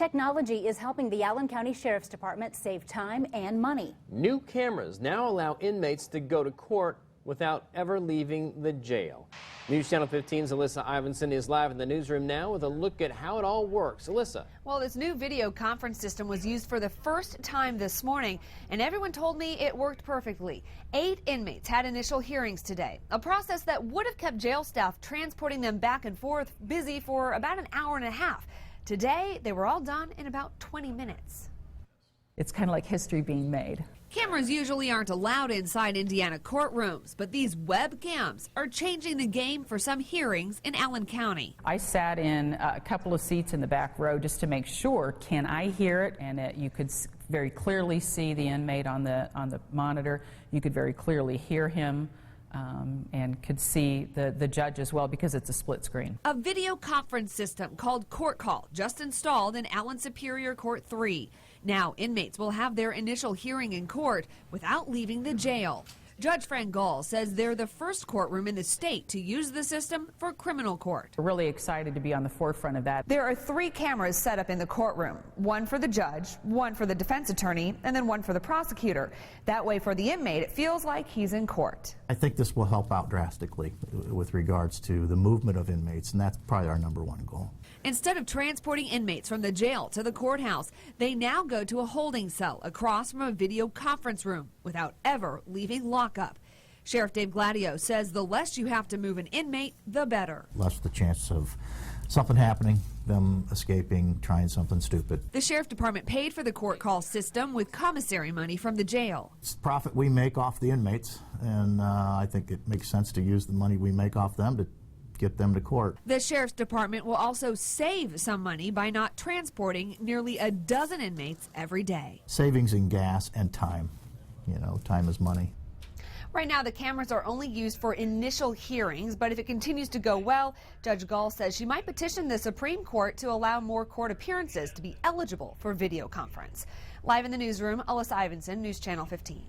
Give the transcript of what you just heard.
Technology is helping the Allen County Sheriff's Department save time and money. New cameras now allow inmates to go to court without ever leaving the jail. News Channel 15's Alyssa Ivinson is live in the newsroom now with a look at how it all works. Alyssa. Well, this new video conference system was used for the first time this morning, and everyone told me it worked perfectly. 8 inmates had initial hearings today, a process that would have kept jail staff transporting them back and forth busy for about an hour and a half. Today, they were all done in about 20 minutes. It's kind of like history being made. Cameras usually aren't allowed inside Indiana courtrooms, but these webcams are changing the game for some hearings in Allen County. I sat in a couple of seats in the back row just to make sure, can I hear it? And you could very clearly see the inmate on the monitor. You could very clearly hear him. And could see the judge as well because it's a split screen. A video conference system called Court Call just installed in Allen Superior Court 3. Now inmates will have their initial hearing in court without leaving the jail. Judge Frank Gall says they're the first courtroom in the state to use the system for criminal court. We're really excited to be on the forefront of that. There are 3 cameras set up in the courtroom, one for the judge, one for the defense attorney, and then one for the prosecutor. That way for the inmate, it feels like he's in court. I think this will help out drastically with regards to the movement of inmates, and that's probably our #1 goal. Instead of transporting inmates from the jail to the courthouse, they now go to a holding cell across from a video conference room without ever leaving lockup. Sheriff Dave Gladio says the less you have to move an inmate, the better. Less the chance of something happening, them escaping, trying something stupid. The Sheriff Department paid for the court call system with commissary money from the jail. It's the profit we make off the inmates, and I think it makes sense to use the money we make off them to get them to court. The Sheriff's Department will also save some money by not transporting nearly a dozen inmates every day. Savings in gas and time. You know, time is money. Right now, the cameras are only used for initial hearings, but if it continues to go well, Judge Gall says she might petition the Supreme Court to allow more court appearances to be eligible for video conference. Live in the newsroom, Alyssa Ivinson, News Channel 15.